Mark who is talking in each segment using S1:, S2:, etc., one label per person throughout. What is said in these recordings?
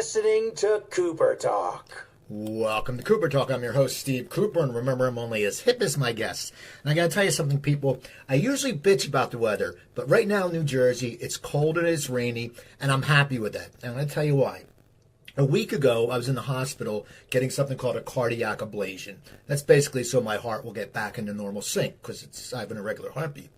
S1: listening to Cooper Talk.
S2: Welcome to Cooper Talk. I'm your host, Steve Cooper, and remember, I'm only as hip as my guests. And I gotta tell you something, people. I usually bitch about the weather, but right now in New Jersey, it's cold and it's rainy, and I'm happy with that. And I'm gonna tell you why. A week ago, I was in the hospital getting something called a cardiac ablation. That's basically so my heart will get back into normal sync, because I have an irregular heartbeat.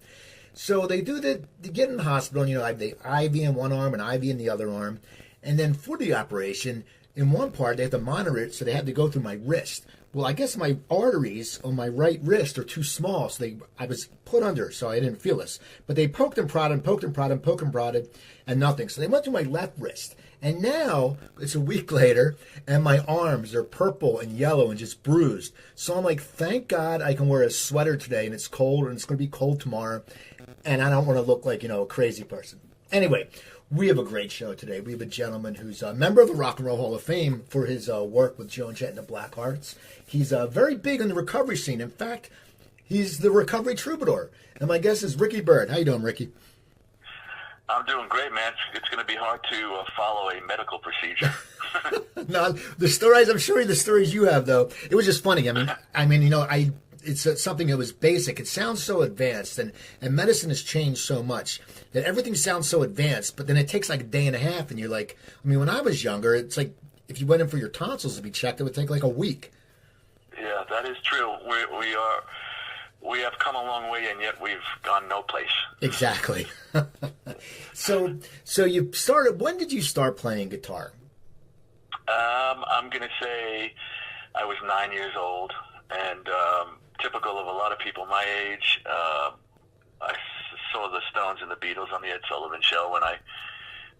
S2: So they get in the hospital, and I have the IV in one arm and IV in the other arm. And then for the operation, in one part, they have to monitor it, so they had to go through my wrist. Well, I guess my arteries on my right wrist are too small, so I was put under, so I didn't feel this. But they poked and prodded, and nothing. So they went through my left wrist. And now, it's a week later, and my arms are purple and yellow and just bruised. So I'm like, thank God I can wear a sweater today, and it's cold, and it's going to be cold tomorrow, and I don't want to look like, a crazy person. Anyway, we have a great show today. We have a gentleman who's a member of the Rock and Roll Hall of Fame for his work with Joan, Jett, and the Blackhearts. He's very big in the recovery scene. In fact, he's the recovery troubadour. And my guest is Ricky Byrd. How you doing, Ricky?
S3: I'm doing great, man. It's going to be hard to follow a medical procedure.
S2: No, I'm sure the stories you have, though, it was just funny. It's something that was basic. It sounds so advanced, and medicine has changed so much that everything sounds so advanced, but then it takes like a day and a half, and you're like, when I was younger, it's like if you went in for your tonsils to be checked, it would take like a week.
S3: Yeah, that is true. We have come a long way, and yet we've gone no place.
S2: Exactly. So you started. When did you start playing guitar?
S3: I'm going to say I was 9 years old, and typical of a lot of people my age, I saw the Stones and the Beatles on the Ed Sullivan Show, and I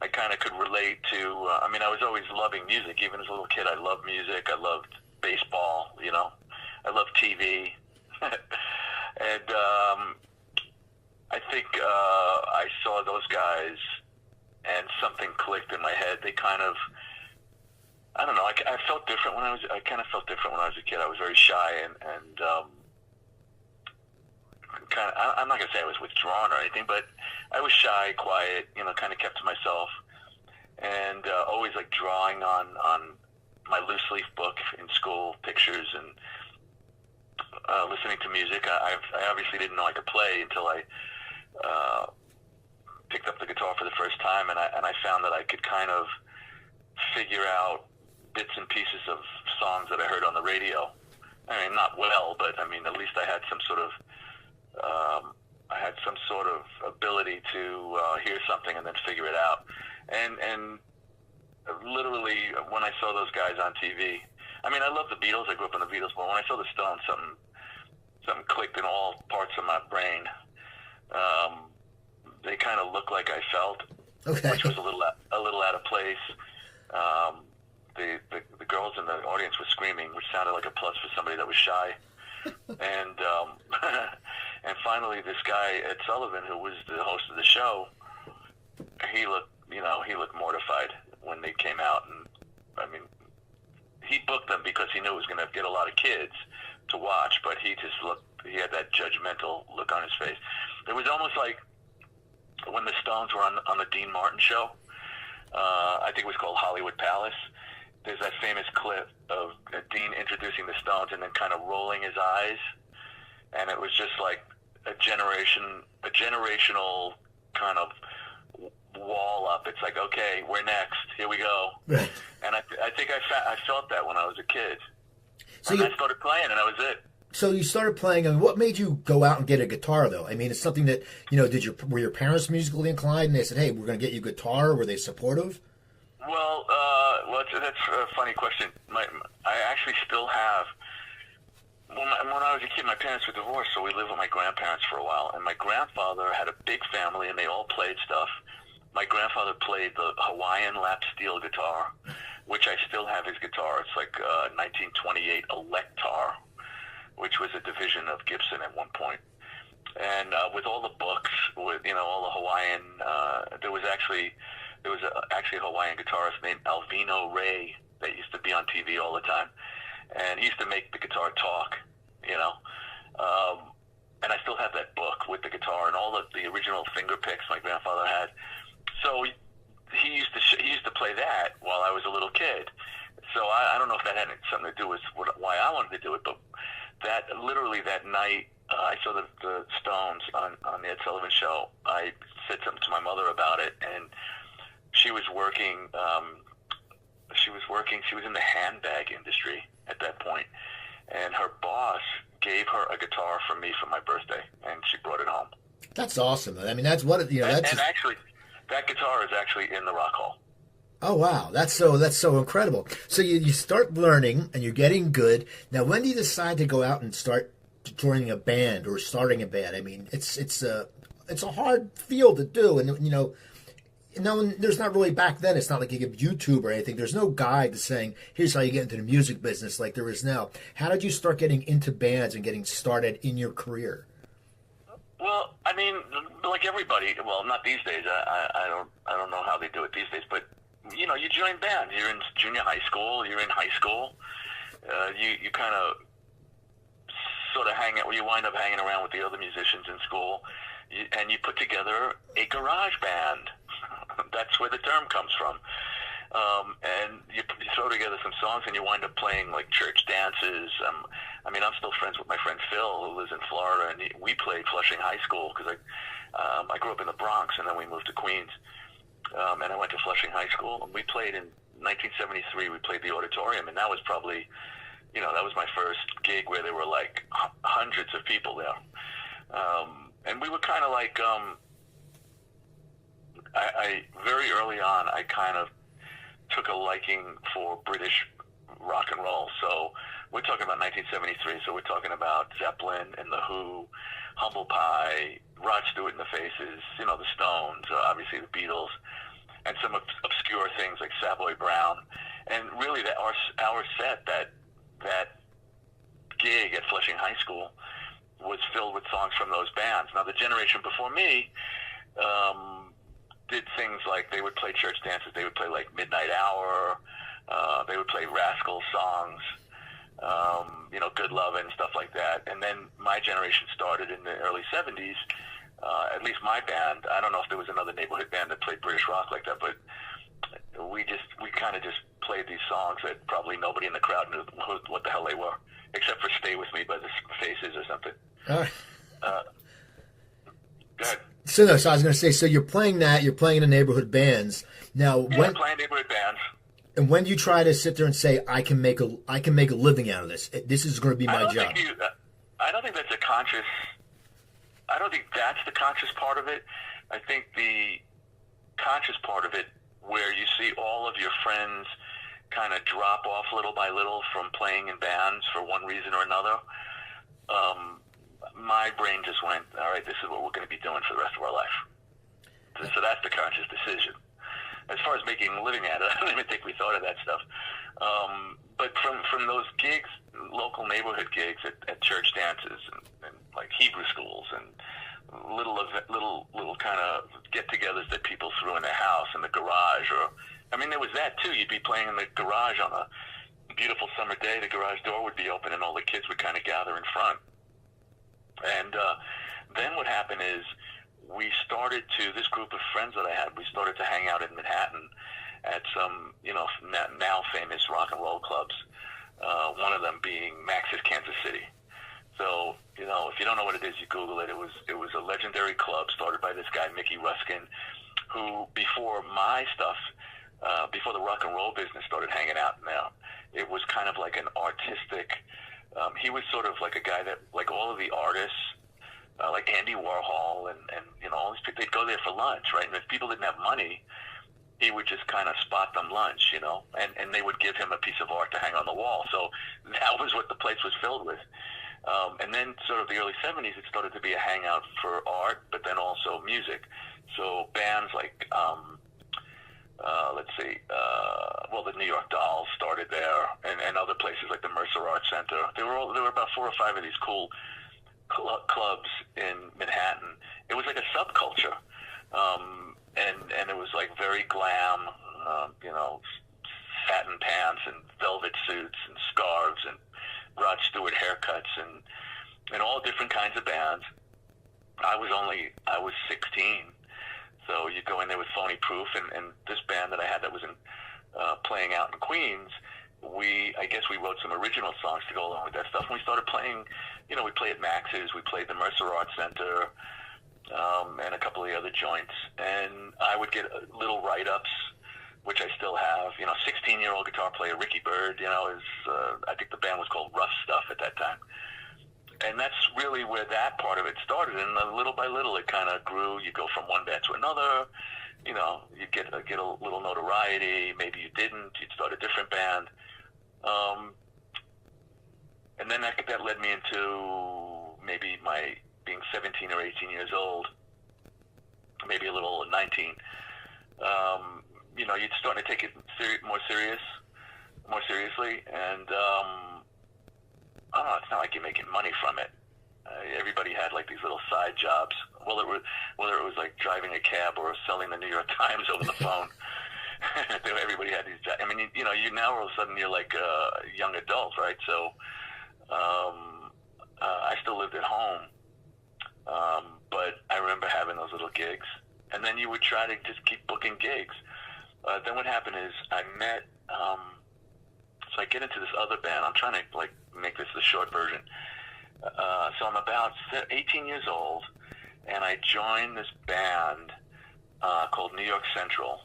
S3: kind of could relate to, I was always loving music. Even as a little kid, I loved music. I loved baseball, I loved TV. And I think I saw those guys, and something clicked in my head. They kind of, I don't know, I felt different when I kind of felt different when I was a kid. I was very shy, and I'm not going to say I was withdrawn or anything, but I was shy, quiet, kind of kept to myself, and always like drawing on my loose leaf book in school, pictures, and listening to music. I obviously didn't know I could play until I picked up the guitar for the first time, and I found that I could kind of figure out bits and pieces of songs that I heard on the radio. Not well, but at least I had some sort of ability to hear something and then figure it out. And literally, when I saw those guys on TV, I love the Beatles. I grew up on the Beatles, but when I saw the Stones, something clicked in all parts of my brain. They kind of looked like I felt,
S2: okay,
S3: which was a little out of place. The girls in the audience were screaming, which sounded like a plus for somebody that was shy. And and finally, this guy Ed Sullivan, who was the host of the show, he looked mortified when they came out, and he booked them because he knew it was going to get a lot of kids to watch, but he had that judgmental look on his face. It was almost like when the Stones were on the Dean Martin show. I think it was called Hollywood Palace. There's that famous clip of Dean introducing the Stones and then kind of rolling his eyes, and it was just like a generational kind of wall up. It's like, okay, we're next. Here we go.
S2: Right.
S3: And I think I felt that when I was a kid.
S2: So
S3: I started playing, and that was it.
S2: So you started playing. What made you go out and get a guitar, though? It's something that were your parents musically inclined, and they said, "Hey, we're going to get you a guitar"? Were they supportive?
S3: Well, that's a funny question. I actually still have. When I was a kid, my parents were divorced, so we lived with my grandparents for a while. And my grandfather had a big family, and they all played stuff. My grandfather played the Hawaiian lap steel guitar, which I still have his guitar. It's like a 1928 Electar, which was a division of Gibson at one point. And with all the books, with all the Hawaiian, there was actually a Hawaiian guitarist named Alvino Ray that used to be on TV all the time, and he used to make the guitar talk, and I still have that book with the guitar and all the original finger picks my grandfather had. So he used to play that while I was a little kid. So I don't know if that had something to do with why I wanted to do it, but literally that night, I saw the Stones on the Ed Sullivan Show. I said something to my mother about it, and she was working. She was in the handbag industry at that point, and her boss gave her a guitar from me for my birthday, and she brought it home.
S2: That's awesome. I mean, that's what that's.
S3: And actually, that guitar is actually in the Rock Hall.
S2: Oh wow, that's so incredible. So you start learning and you're getting good. Now, when do you decide to go out and start joining a band or starting a band? I mean, it's a hard field to do, and there's not really back then. It's not like you get YouTube or anything. There's no guide to saying here's how you get into the music business like there is now. How did you start getting into bands and getting started in your career?
S3: Well, I mean, like everybody. Well, not these days. I don't know how they do it these days, but. You join bands. You're in junior high school. You're in high school. You kind of sort of hang out. Well, you wind up hanging around with the other musicians in school, and you put together a garage band. That's where the term comes from. And you throw together some songs, and you wind up playing like church dances. I'm still friends with my friend Phil, who lives in Florida, and we played Flushing High School because I grew up in the Bronx, and then we moved to Queens. And I went to Flushing High School, and we played in 1973. We played the auditorium, and that was probably, that was my first gig where there were like hundreds of people there. And we were kind of like, I very early on, I kind of took a liking for British rock and roll. So we're talking about 1973. So we're talking about Zeppelin and The Who, Humble Pie, Rod Stewart and the Faces, the Stones, obviously the Beatles, and some obscure things like Savoy Brown. And really, our set, that gig at Flushing High School, was filled with songs from those bands. Now, the generation before me did things like they would play church dances. They would play like Midnight Hour. They would play Rascal songs. Good Love and stuff like that. And then my generation started in the early 70s, at least my band. I don't know if there was another neighborhood band that played British rock like that, but we kind of just played these songs that probably nobody in the crowd knew what the hell they were, except for Stay With Me by the Faces or something. Go ahead.
S2: So I was going to say, so you're playing in the neighborhood bands. Now,
S3: playing neighborhood bands.
S2: And when do you try to sit there and say, I can make a living out of this? This is going to be my job.
S3: I don't think that's I don't think that's the conscious part of it. I think the conscious part of it, where you see all of your friends kind of drop off little by little from playing in bands for one reason or another, my brain just went, all right, this is what we're going to be doing for the rest of our life. So that's the conscious decision. As far as making a living at it, I don't even think we thought of that stuff. But from those gigs, local neighborhood gigs at church dances and like Hebrew schools and little kind of get-togethers that people threw in their house in the garage, there was that too. You'd be playing in the garage on a beautiful summer day. The garage door would be open and all the kids would kind of gather in front. And then what happened is, this group of friends that I had, we started to hang out in Manhattan at some, now famous rock and roll clubs. One of them being Max's Kansas City. So, if you don't know what it is, you Google it. It was a legendary club started by this guy, Mickey Ruskin, who before my stuff, before the rock and roll business started hanging out in there, it was kind of like an artistic, he was sort of like a guy that, like all of the artists, like Andy Warhol and all these people, they'd go there for lunch, right? And if people didn't have money, he would just kind of spot them lunch, and they would give him a piece of art to hang on the wall. So that was what the place was filled with. And then sort of the early 70s, it started to be a hangout for art, but then also music. So bands like, the New York Dolls started there, and other places like the Mercer Arts Center. There were about 4 or 5 of these cool clubs in Manhattan. It was like a subculture, and it was like very glam, satin pants and velvet suits and scarves and Rod Stewart haircuts and all different kinds of bands. I was 16, So you go in there with phony proof, and this band that I had that was playing out in Queens, I guess we wrote some original songs to go along with that stuff, and we started playing, we played at Max's, we played the Mercer Arts Center, and a couple of the other joints, and I would get little write-ups, which I still have. 16-year-old guitar player Ricky Byrd, I think the band was called Rough Stuff at that time. And that's really where that part of it started, and little by little it kind of grew. You go from one band to another, you get a little notoriety, maybe you didn't, you'd start a different band. And then that led me into maybe my being 17 or 18 years old, maybe a little 19. You'd start to take it more seriously, and I don't know, it's not like you're making money from it. Everybody had like these little side jobs, whether it was like driving a cab or selling the New York Times over the phone. Everybody had these jobs. I mean, you now all of a sudden you're like a young adult, right? So I still lived at home, but I remember having those little gigs, and then you would try to just keep booking gigs. Then what happened is I met, so I get into this other band. I'm trying to like make this the short version. So I'm about 18 years old, and I joined this band called New York Central.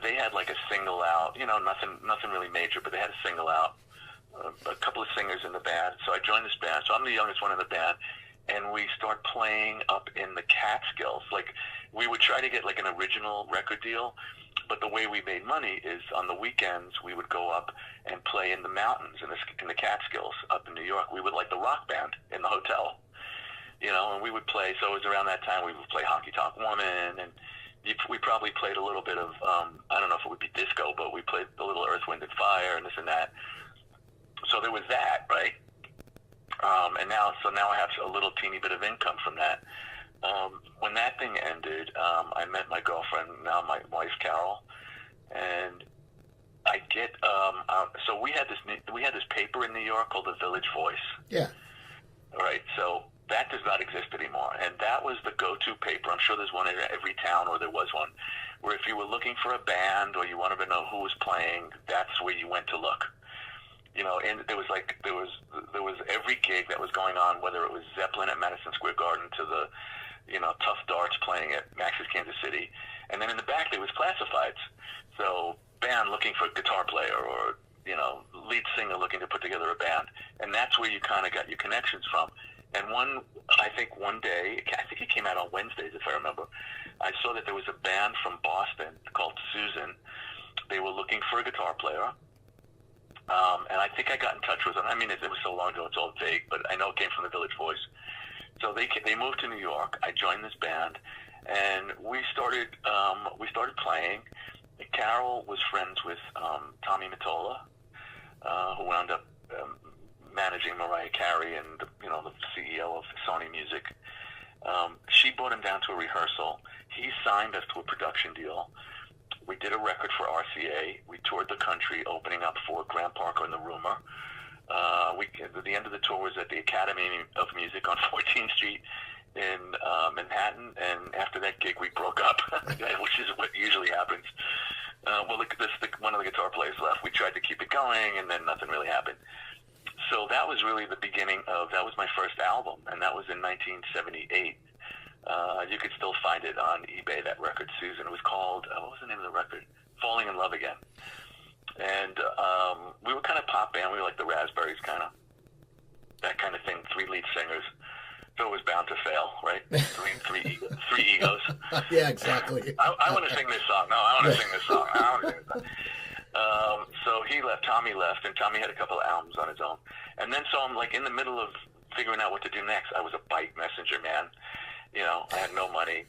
S3: They had like a single out, nothing really major, but they had a single out, a couple of singers in the band. So I joined this band. So I'm the youngest one in the band, and we start playing up in the Catskills. Like, we would try to get like an original record deal, but the way we made money is on the weekends we would go up and play in the mountains in the Catskills up in New York. We would like the rock band in the hotel, and we would play. So it was around that time we would play Honky Tonk Woman, and we probably played a little bit of, I don't know if it would be disco, but we played a little Earth, Wind, and Fire and this and that. So there was that, right? And now I have a little teeny bit of income from that. When that thing ended, I met my girlfriend, now my wife, Carol, and I get, so we had this paper in New York called the Village Voice.
S2: Yeah.
S3: All right, so that does not exist anymore, and that was the go-to paper. I'm sure there's one in every town, or there was one, where if you were looking for a band or you wanted to know who was playing, that's where you went to look. And there was every gig that was going on, whether it was Zeppelin at Madison Square Garden to the, Tough Darts playing at Max's Kansas City. And then in the back there was classifieds. So band looking for a guitar player, or, lead singer looking to put together a band. And that's where you kind of got your connections from. And I think one day, I think it came out on Wednesdays if I remember, I saw that there was a band from Boston called Susan. They were looking for a guitar player. And I think I got in touch with them. I mean, it was so long ago, it's all vague, but I know it came from the Village Voice. So they moved to New York. I joined this band, and we started playing. Carol was friends with Tommy Mottola, who wound up managing Mariah Carey and the CEO of Sony Music. She brought him down to a rehearsal. He signed us to a production deal. We did a record for RCA. We toured the country, opening up for Graham Parker and the Rumor. The end of the tour was at the Academy of Music on 14th Street in Manhattan, and after that gig we broke up, which is what usually happens. One of the guitar players left. We tried to keep it going, and then nothing really happened. So that was really the beginning that was my first album, and that was in 1978. You could still find it on eBay, that record, Susan. It was called, what was the name of the record? Falling in Love Again. And we were kind of pop band. We were like the Raspberries, kind of. That kind of thing, 3 lead singers. So it was bound to fail, right? Three egos.
S2: Yeah, exactly.
S3: I want to sing this song. No, I want to sing this song. I want to sing this song. So he left, Tommy left, and Tommy had a couple of albums on his own. And then so I'm like in the middle of figuring out what to do next. I was a bike messenger, man. I had no money.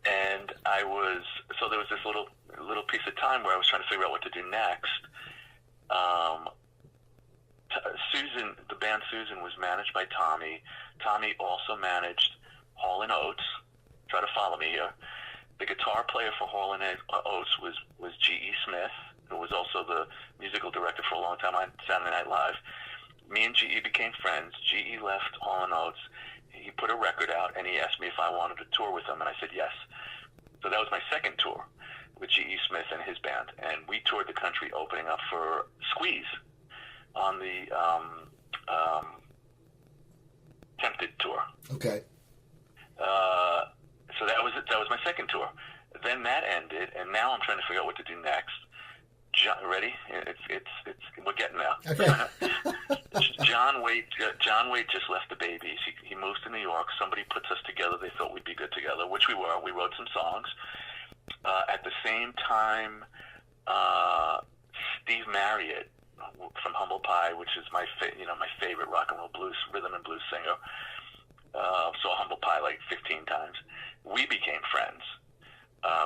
S3: And so there was this little piece of time where I was trying to figure out what to do next. Susan, the band Susan, was managed by Tommy. Tommy also managed Hall & Oates. Try to follow me here. The guitar player for Hall & Oates was G.E. Smith, who was also the musical director for a long time on Saturday Night Live. Me and G.E. became friends. G.E. left Hall & Oates. He put a record out, and he asked me if I wanted to tour with him, and I said yes. So that was my second tour with G.E. Smith and his band. And we toured the country opening up for Squeeze on the Tempted tour.
S2: Okay.
S3: So that was my second tour. Then that ended, and now I'm trying to figure out what to do next. Ready? We're getting there.
S2: Okay.
S3: John Waite just left the babies. He moves to New York. Somebody puts us together. They thought we'd be good together, which we were. We wrote some songs. At the same time, Steve Marriott from Humble Pie, which is my favorite rock and roll blues, rhythm and blues singer. Saw Humble Pie like 15 times. We became friends.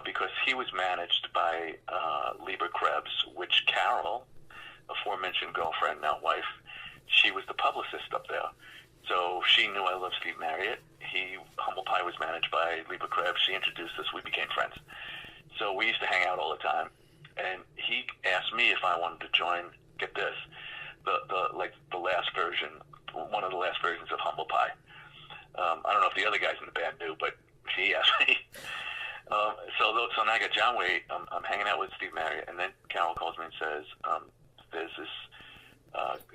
S3: Because he was managed by Lieber Krebs, which Carol, aforementioned girlfriend, now wife, she was the publicist up there. So she knew I loved Steve Marriott. Humble Pie was managed by Lieber Krebs. She introduced us. We became friends. So we used to hang out all the time. And he asked me if I wanted to join, get this, the last version, one of the last versions of Humble Pie. I don't know if the other guys in the band knew, but he asked me. So now I got John Waite. I'm hanging out with Steve Marriott, and then Carol calls me and says, "There's this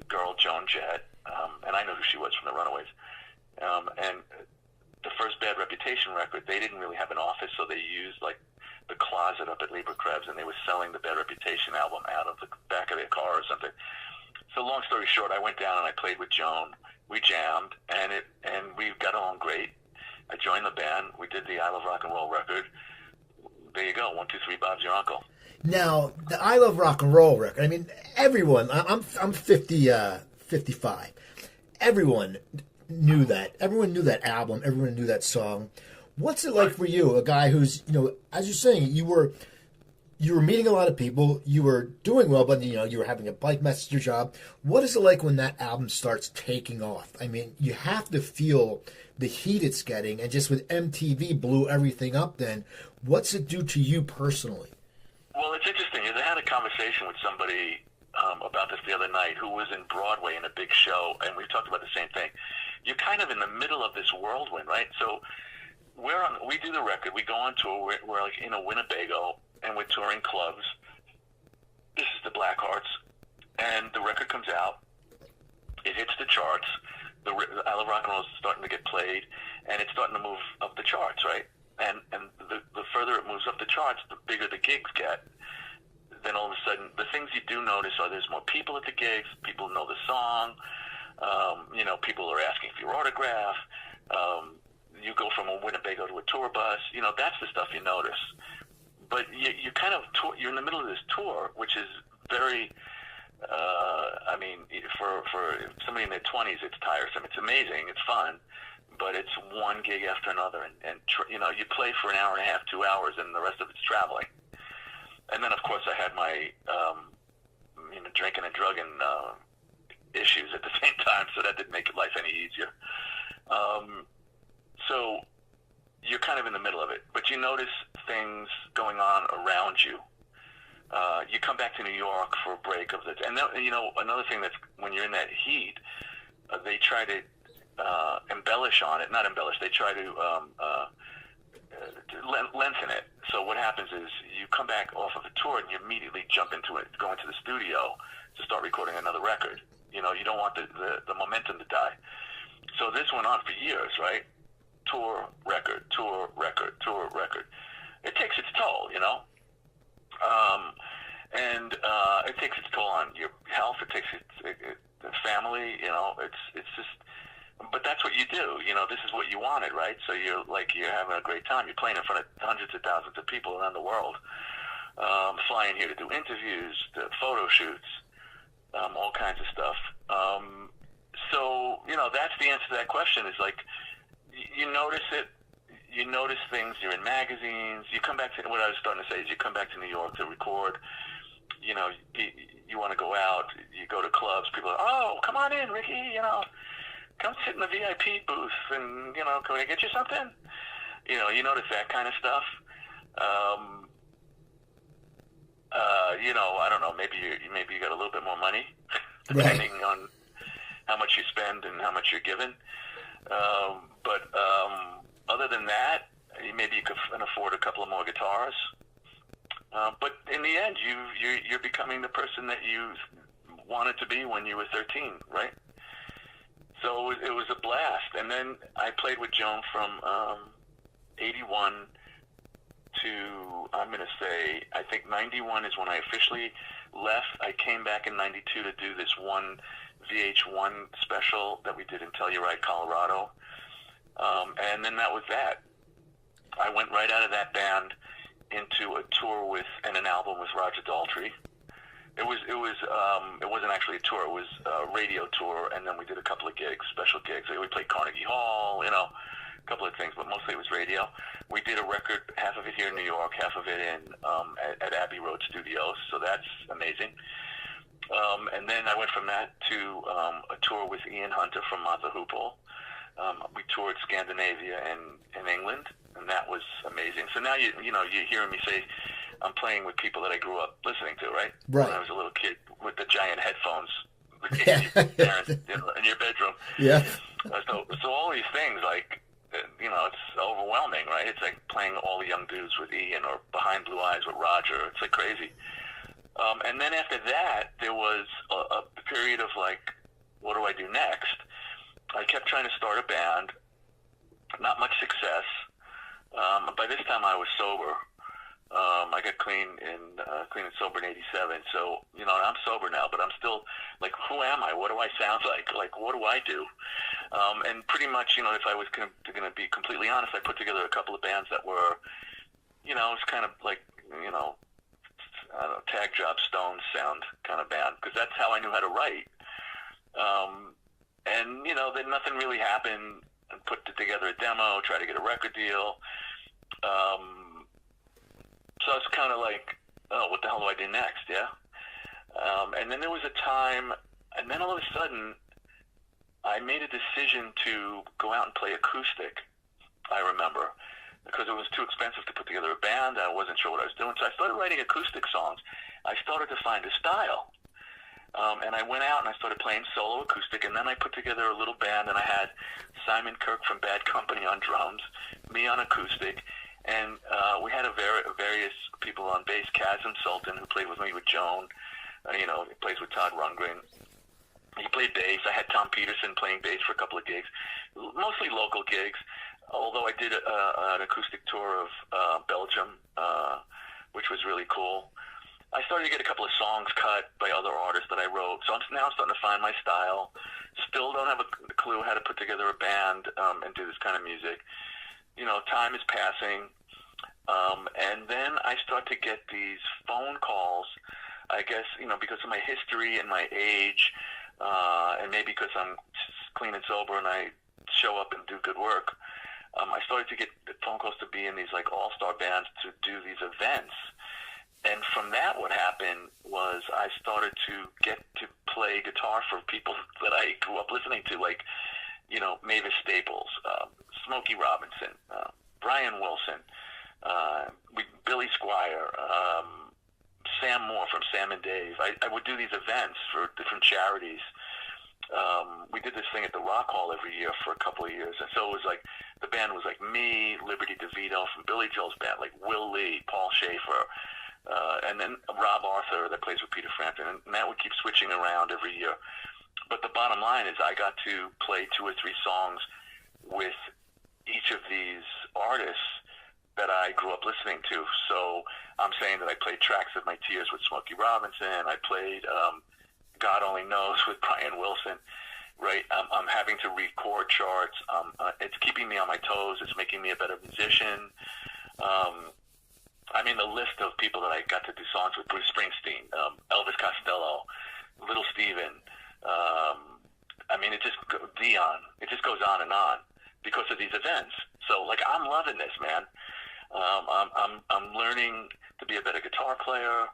S3: girl, Joan, Jett, and I know who she was from the Runaways. And the first Bad Reputation record, they didn't really have an office, so they used like the closet up at Lieber Krebs, and they were selling the Bad Reputation album out of the back of their car or something. So long story short, I went down and I played with Joan. We jammed, and we got along great. I joined the band. We did the I Love Rock and Roll record. There you go. 1, 2, 3, Bob's your uncle.
S2: Now, the I Love Rock and Roll record, I mean, everyone, I'm 55. Everyone knew that. Everyone knew that album. Everyone knew that song. What's it like for you, a guy who's, as you're saying, you were meeting a lot of people, you were doing well, but, you were having a bike messenger job. What is it like when that album starts taking off? I mean, you have to feel the heat it's getting, and just with MTV blew everything up then. What's it do to you personally?
S3: Well, it's interesting. I had a conversation with somebody about this the other night who was in Broadway in a big show, and we talked about the same thing. You're kind of in the middle of this whirlwind, right? So we do the record, we go on tour, we're like in a Winnebago, and we're touring clubs. This is the Blackhearts, and the record comes out. It hits the charts. The I Love Rock and Roll is starting to get played, and it's starting to move up the charts, right? And the further it moves up the charts, the bigger the gigs get. Then all of a sudden, the things you do notice are there's more people at the gigs. People know the song. People are asking for your autograph. You go from a Winnebago to a tour bus. That's the stuff you notice. But you kind of you're in the middle of this tour, which is very. For somebody in their 20s, it's tiresome. It's amazing. It's fun. But it's one gig after another. And you play for an hour and a half, 2 hours, and the rest of it's traveling. And then, of course, I had my, drinking and drugging issues at the same time, so that didn't make life any easier. So you're kind of in the middle of it. But you notice things going on around you. You come back to New York for a break of the, and another thing that's when you're in that heat, they try to embellish on it. Not embellish. They try to lengthen it. So what happens is you come back off of a tour and you immediately jump into it, go into the studio to start recording another record. You don't want the momentum to die. So this went on for years, right? Tour, record, tour, record, tour, record. It takes its toll, and it takes its toll on your health. It takes the family. It's just. But that's what you do. This is what you wanted, right? So you're having a great time. You're playing in front of hundreds of thousands of people around the world, flying here to do interviews, to photo shoots, all kinds of stuff. So that's the answer to that question. Is like you notice it. You notice things. You're in magazines. You come back to what I was starting to say is you come back to New York to record. You want to go out. You go to clubs. People are, oh, come on in, Ricky. Come sit in the VIP booth and, can I get you something? You notice that kind of stuff. I don't know, maybe you got a little bit more money, depending on how much you spend and how much you're given. But other than that, maybe you could afford a couple of more guitars. But in the end, you're becoming the person that you wanted to be when you were 13, right? So it was a blast. And then I played with Joan from 81 to, I'm going to say, I think 91 is when I officially left. I came back in 92 to do this one VH1 special that we did in Telluride, Colorado. And then that was that. I went right out of that band into a tour with, and an album with Roger Daltrey. It wasn't actually a tour, it was a radio tour, and then we did a couple of gigs, special gigs. We played Carnegie Hall, a couple of things, but mostly it was radio. We did a record, half of it here in New York, half of it in at Abbey Road Studios, so that's amazing. And then I went from that to a tour with Ian Hunter from Martha Hoople. We toured Scandinavia and England, and that was amazing. So now you're hearing me say I'm playing with people that I grew up listening to, right?
S2: Right.
S3: When I was a little kid with the giant headphones in your bedroom.
S2: Yeah.
S3: So all these things, like, it's overwhelming, right? It's like playing all the young dudes with Ian or Behind Blue Eyes with Roger. It's like crazy. And then after that, there was a period of like, what do I do next? I kept trying to start a band. Not much success. By this time, I was sober. I got clean and sober in '87. So I'm sober now, but I'm still like, who am I? What do I sound like? Like, what do I do? And pretty much, if I was going to be completely honest, I put together a couple of bands that were, it's kind of like, I don't know, tag job Stones sound kind of band, because that's how I knew how to write. And then nothing really happened. And put together a demo, try to get a record deal. So it's kind of like, oh, what the hell do I do next? Yeah. And then there was a time, and then all of a sudden, I made a decision to go out and play acoustic. I remember, because it was too expensive to put together a band. I wasn't sure what I was doing, so I started writing acoustic songs. I started to find a style. And I went out and I started playing solo acoustic, and then I put together a little band, and I had Simon Kirk from Bad Company on drums, me on acoustic, and we had various people on bass. Chasm Sultan, who played with me with Joan, he plays with Todd Rundgren. He played bass. I had Tom Peterson playing bass for a couple of gigs, mostly local gigs, although I did an acoustic tour of Belgium, which was really cool. I started to get a couple of songs cut by other artists that I wrote. So I'm now starting to find my style. Still don't have a clue how to put together a band and do this kind of music. Time is passing. And then I start to get these phone calls, I guess, because of my history and my age, and maybe because I'm clean and sober and I show up and do good work. I started to get phone calls to be in these like all-star bands to do these events. And from that, what happened was I started to get to play guitar for people that I grew up listening to, like, Mavis Staples, Smokey Robinson, Brian Wilson, Billy Squire, Sam Moore from Sam and Dave. I would do these events for different charities. We did this thing at the Rock Hall every year for a couple of years. And so it was like, the band was like me, Liberty DeVito from Billy Joel's band, like Will Lee, Paul Schaefer, and then Rob Arthur that plays with Peter Frampton, and that would keep switching around every year. But the bottom line is I got to play 2 or 3 songs with each of these artists that I grew up listening to. So I'm saying that I played Tracks of My Tears with Smokey Robinson. I played God Only Knows with Brian Wilson. Right, I'm having to read chord charts. It's keeping me on my toes. It's making me a better musician. The list of people that I got to do songs with: Bruce Springsteen, Elvis Costello, Little Steven. It just Dion. It just goes on and on because of these events. So, like, I'm loving this, man. I'm learning to be a better guitar player.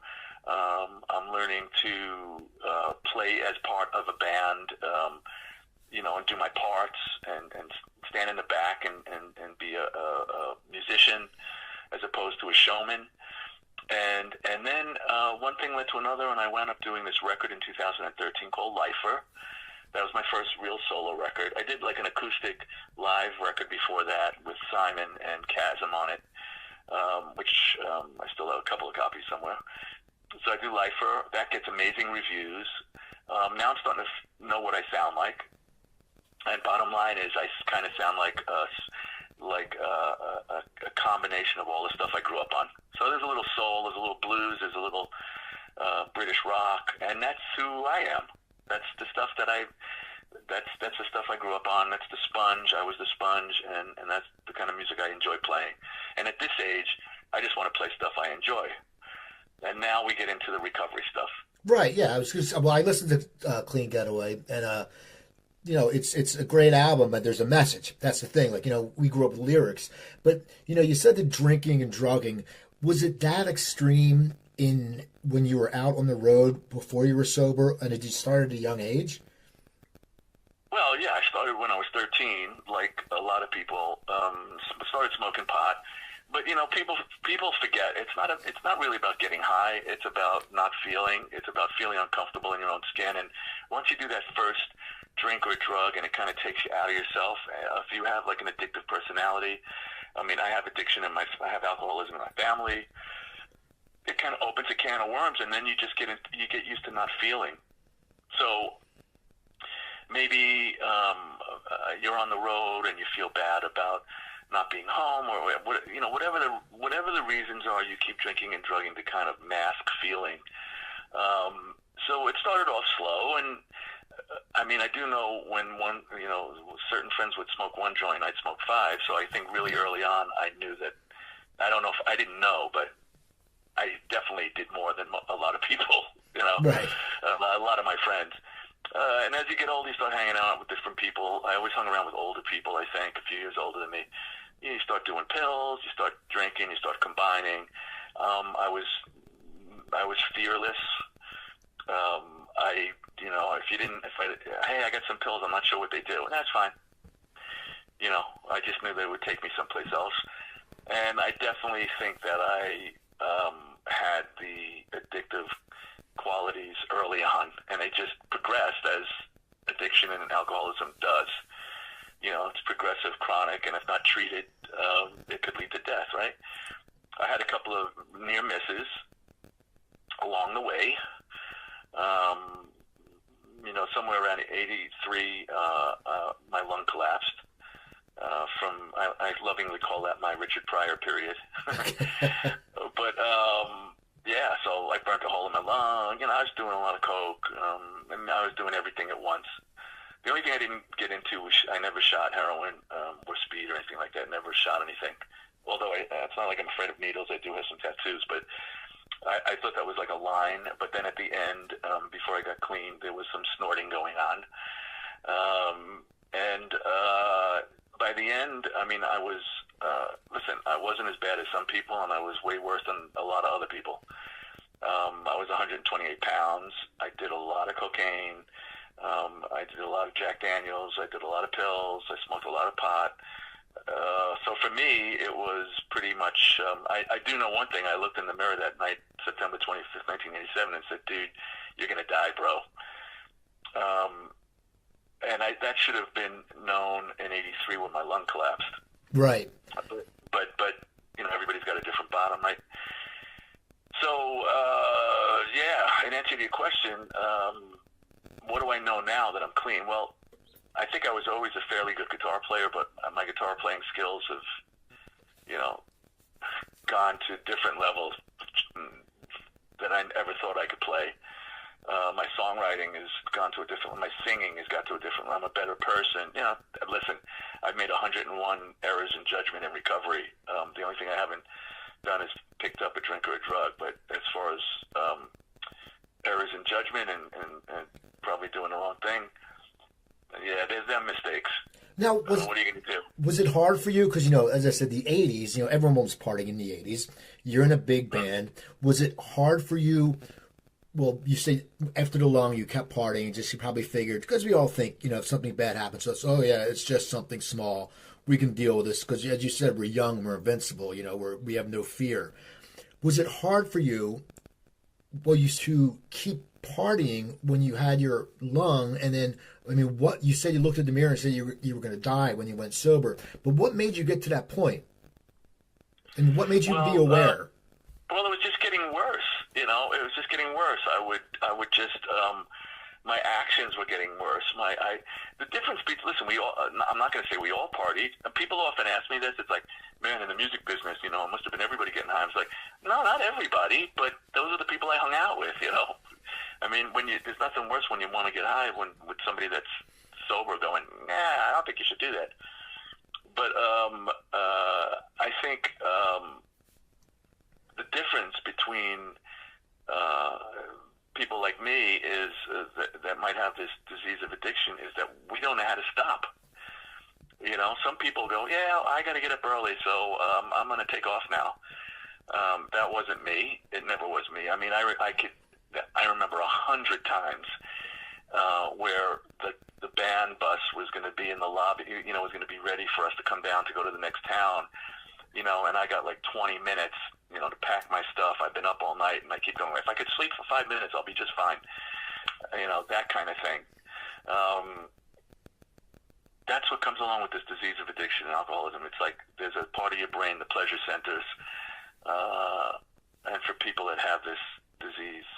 S3: I'm learning to play as part of a band, and do my parts and stand in the back and be a musician as opposed to a showman. And then one thing led to another, and I wound up doing this record in 2013 called Lifer, That was my first real solo record. I did like an acoustic live record before that with Simon and Chasm on it, which I still have a couple of copies somewhere. So I do Lifer. That gets amazing reviews. Now I'm starting to know what I sound like. And bottom line is, I kind of sound like a combination of all the stuff I grew up on. So there's a little soul, there's a little blues, there's a little British rock, and that's who I am. That's the stuff that's the stuff I grew up on. That's the sponge. I was the sponge, and that's the kind of music I enjoy playing. And at this age, I just want to play stuff I enjoy. And now we get into the recovery stuff.
S2: Right. Yeah. I listened to Clean Getaway, and it's a great album, but there's a message. That's the thing. Like, we grew up with lyrics, but you said the drinking and drugging. Was it that extreme in when you were out on the road before you were sober, and did you start at a young age?
S3: Well, yeah, I started when I was 13, like a lot of people. Started smoking pot. But people forget it's not really about getting high. It's about not feeling. It's about feeling uncomfortable in your own skin. And once you do that first drink or drug, and it kind of takes you out of yourself. If you have like an addictive personality, I mean, I have addiction I have alcoholism in my family. It kind of opens a can of worms, and then you just get used to not feeling. So maybe you're on the road and you feel bad about not being home, or whatever the reasons are, you keep drinking and drugging to kind of mask feeling. So it started off slow, and I mean, I do know when certain friends would smoke one joint, I'd smoke five. So I think really early on, I knew that. I don't know if I didn't know, but I definitely did more than a lot of people.
S2: Right.
S3: A lot of my friends. And as you get older, you start hanging out with different people. I always hung around with older people, I think, a few years older than me. You start doing pills, you start drinking, you start combining. I was fearless. Hey, I got some pills, I'm not sure what they do. And that's fine. I just knew they would take me someplace else. And I definitely think that I had the addictive qualities early on, and they just progressed as addiction and alcoholism does. It's progressive, chronic, and if not treated, it could lead to death, right? I had a couple of near misses along the way. Somewhere around 83, my lung collapsed. I lovingly call that my Richard Pryor period. But, yeah, so I burnt a hole in my lung. I was doing a lot of coke, and I was doing everything at once. The only thing I didn't get into was I never shot heroin or speed or anything like that. Never shot anything. Although it's not like I'm afraid of needles. I do have some tattoos, but I thought that was like a line. But then at the end, before I got clean, there was some snorting going on. And by the end, I mean, I wasn't as bad as some people, and I was way worse than a lot of other people. I was 128 pounds. I did a lot of cocaine. I did a lot of Jack Daniels. I did a lot of pills. I smoked a lot of pot. So for me, it was pretty much, I do know one thing. I looked in the mirror that night, September 25th, 1987, and said, dude, you're going to die, bro. And that should have been known in 83 when my lung collapsed. Right. But everybody's got a different bottom, right? So, yeah, in answer to your question, what do I know now that I'm clean? Well, I think I was always a fairly good guitar player, but my guitar playing skills have, gone to different levels that I ever thought I could play. My songwriting has gone to a different level. My singing has got to a different level. I'm a better person. Listen, I've made 101 errors in judgment and recovery. The only thing I haven't done is picked up a drink or a drug. But as far as errors in judgment and probably doing the wrong thing, yeah, there's them mistakes.
S2: Now,
S3: what are you going to do?
S2: Was it hard for you? Because, as I said, the 80s, everyone was partying in the 80s. You're in a big band. Was it hard for you? Well, you say after the lung, you kept partying. You probably figured, because we all think, if something bad happens to us, oh, yeah, it's just something small. We can deal with this. Because, as you said, we're young, we're invincible, we have no fear. Was it hard for you well, you used to keep partying when you had your lung, and then, I mean, what you said, you looked at the mirror and said you were going to die when you went sober. But what made you get to that point? And what made you be aware?
S3: Well, it was just getting worse. You know, it was just getting worse. I would just, my actions were getting worse. The difference between, listen, I'm not going to say we all partied. People often ask me this. It's like, man, in the music business, you know, it must have been everybody getting high. I was like, no, not everybody, but those are the people I hung out with, you know. I mean, there's nothing worse when you want to get high with somebody that's sober going, nah, I don't think you should do that. But I think the difference between people like me is that might have this disease of addiction is that we don't know how to stop. You know, some people go, yeah, I got to get up early, so I'm going to take off now. That wasn't me. It never was me. I mean, I remember 100 times where the band bus was going to be in the lobby, you know, was going to be ready for us to come down to go to the next town, you know, and I got like 20 minutes, you know, to pack my stuff. I've been up all night, and I keep going, if I could sleep for 5 minutes, I'll be just fine. You know, that kind of thing. That's what comes along with this disease of addiction and alcoholism. It's like there's a part of your brain, the pleasure centers, and for people that have this disease,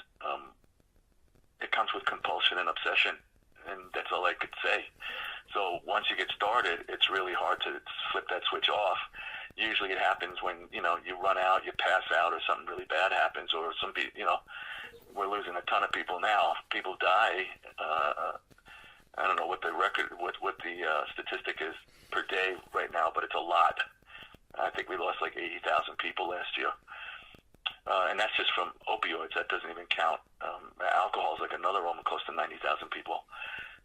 S3: it comes with compulsion and obsession, and that's all I could say. So once you get started, it's really hard to flip that switch off. Usually it happens when, you know, you run out, you pass out, or something really bad happens, or some people, you know, we're losing a ton of people now. People die. I don't know what the statistic is per day right now, but it's a lot. I think we lost like 80,000 people last year. And that's just from opioids. That doesn't even count. Alcohol is like another one, close to 90,000 people.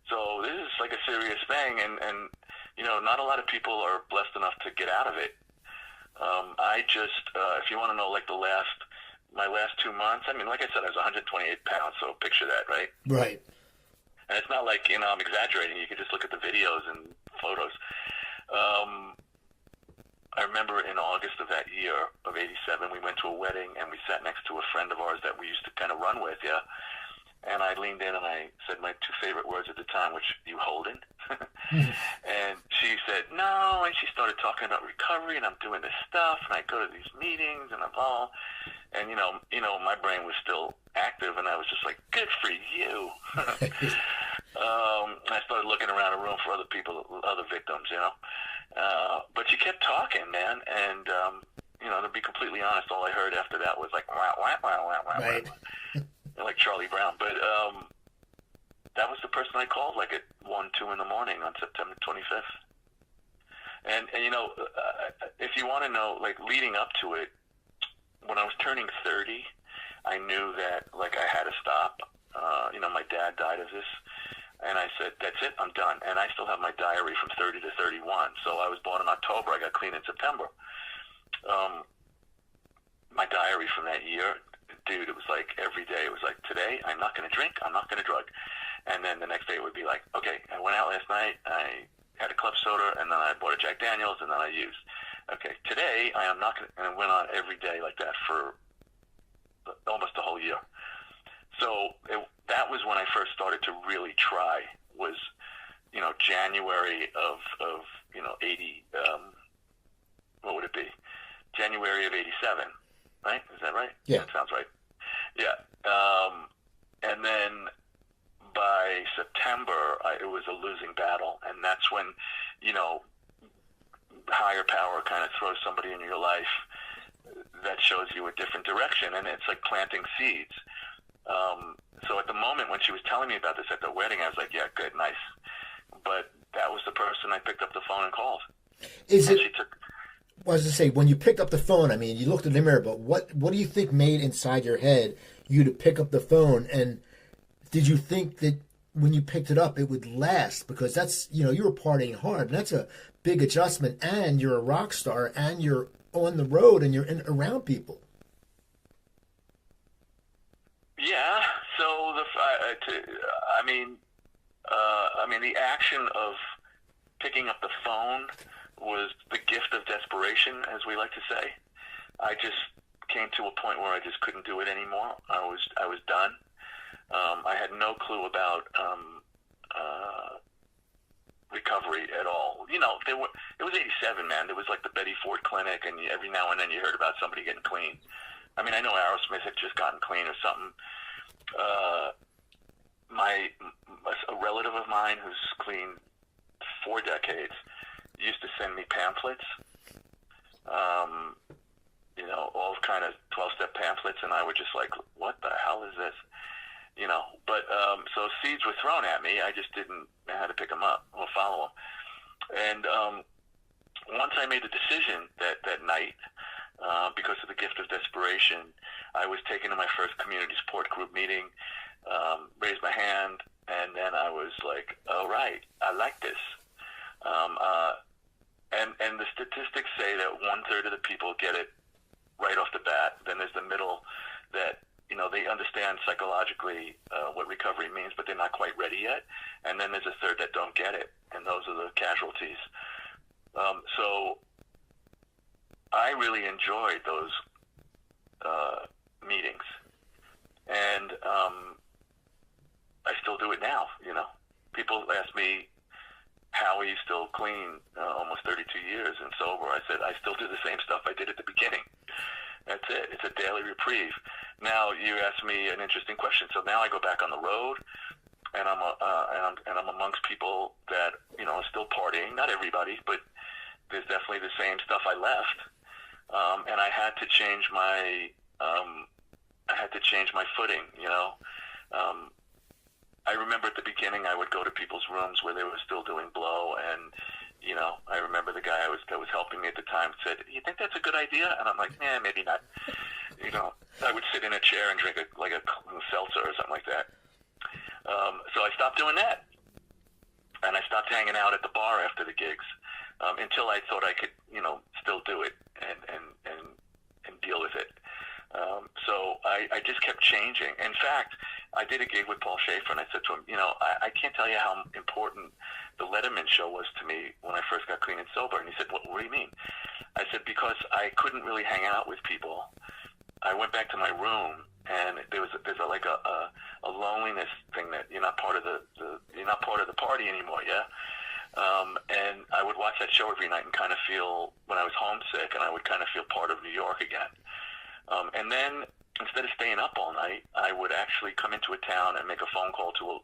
S3: So this is like a serious thing, and you know, not a lot of people are blessed enough to get out of it. I just, if you want to know, like my last 2 months, I mean, like I said, I was 128 pounds, so picture that, right?
S2: Right.
S3: And it's not like, you know, I'm exaggerating. You can just look at the videos and photos. I remember in August of that year, of 87, we went to a wedding, and we sat next to a friend of ours that we used to kind of run with, yeah. And I leaned in and I said my two favorite words at the time, which, you holding? And she said, no, and she started talking about recovery, and I'm doing this stuff, and I go to these meetings, and I'm all, and you know, my brain was still active, and I was just like, good for you. I started looking around the room for other people, other victims, you know. But she kept talking, man, and, you know, to be completely honest, all I heard after that was like, wah, wah, wah, wah, wah,
S2: right.
S3: like Charlie Brown. But that was the person I called, like at 1, 2 in the morning on September 25th. And you know, if you want to know, like leading up to it, when I was turning 30, I knew that like I had to stop. You know, my dad died of this. And I said, that's it, I'm done. And I still have my diary from 30 to 31. So I was born in October. I got clean in September. My diary from that year, dude, it was like every day. It was like, today, I'm not going to drink. I'm not going to drug. And then the next day it would be like, okay, I went out last night. I had a club soda, and then I bought a Jack Daniels, and then I used. Okay, today, I am not going to, and it went on every day like that for almost a whole year. So that was when I first started to really try, was, you know, January of you know, 80, what would it be? January of 87, right? Is that right?
S2: Yeah.
S3: That sounds right. Yeah. And then by September, it was a losing battle. And that's when, you know, higher power kind of throws somebody in your life that shows you a different direction. And it's like planting seeds. So at the moment when she was telling me about this at the wedding, I was like, yeah, good, nice. But that was the person I picked up the phone and called.
S2: Well, I was to say, when you picked up the phone, I mean, you looked in the mirror, but what do you think made inside your head you to pick up the phone? And did you think that when you picked it up, it would last? Because that's, you know, you were partying hard, and that's a big adjustment, and you're a rock star, and you're on the road, and you're around people.
S3: Yeah. So I mean, the action of picking up the phone was the gift of desperation, as we like to say. I just came to a point where I just couldn't do it anymore. I was done. I had no clue about recovery at all. You know, it was '87, man. There was like the Betty Ford Clinic, and every now and then you heard about somebody getting clean. I mean, I know Aerosmith had just gotten clean or something. A relative of mine who's clean 4 decades used to send me pamphlets, you know, all kind of 12-step pamphlets, and I would just like, what the hell is this? You know, but so seeds were thrown at me. I just didn't know how to pick them up or follow them. And once I made the decision that night, because of the gift of desperation, I was taken to my first community support group meeting, raised my hand, and then I was like, all right, I like this. And the statistics say that 1/3 of the people get it right off the bat. Then there's the middle that, you know, they understand psychologically what recovery means, but they're not quite ready yet. And then there's a third that don't get it, and those are the casualties. So I really enjoyed those meetings, and I still do it now. You know, people ask me, how are you still clean almost 32 years and sober? I said, I still do the same stuff I did at the beginning. That's it. It's a daily reprieve. Now you ask me an interesting question. So now I go back on the road, and I'm amongst people that, you know, are still partying. Not everybody, but there's definitely the same stuff I left. And I had to change my footing. You know, I remember at the beginning I would go to people's rooms where they were still doing blow, and you know, I remember the guy that was helping me at the time said, "You think that's a good idea?" And I'm like, "Nah, maybe not." You know, I would sit in a chair and drink a seltzer or something like that. So I stopped doing that, and I stopped hanging out at the bar after the gigs until I thought I could, you know, still do it and deal with it. So I just kept changing. In fact, I did a gig with Paul Schaefer, and I said to him, you know, I can't tell you how important the Letterman show was to me when I first got clean and sober. And he said, what do you mean? I said, because I couldn't really hang out with people. I went back to my room, and there's a loneliness thing that you're not part of the party anymore, yeah? And I would watch that show every night and kind of feel, when I was homesick, and I would kind of feel part of New York again. And then instead of staying up all night, I would actually come into a town and make a phone call to,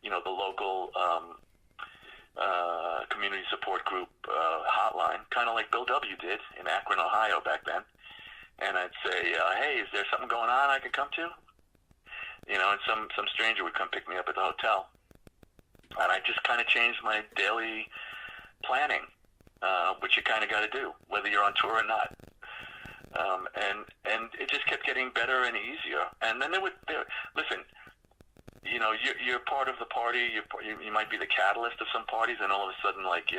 S3: the local community support group hotline, kind of like Bill W. did in Akron, Ohio back then. And I'd say, hey, is there something going on I could come to? You know, and some stranger would come pick me up at the hotel. And I just kind of changed my daily planning, which you kind of got to do, whether you're on tour or not. And it just kept getting better and easier. And then listen, you know, you're part of the party. You might be the catalyst of some parties, and all of a sudden, like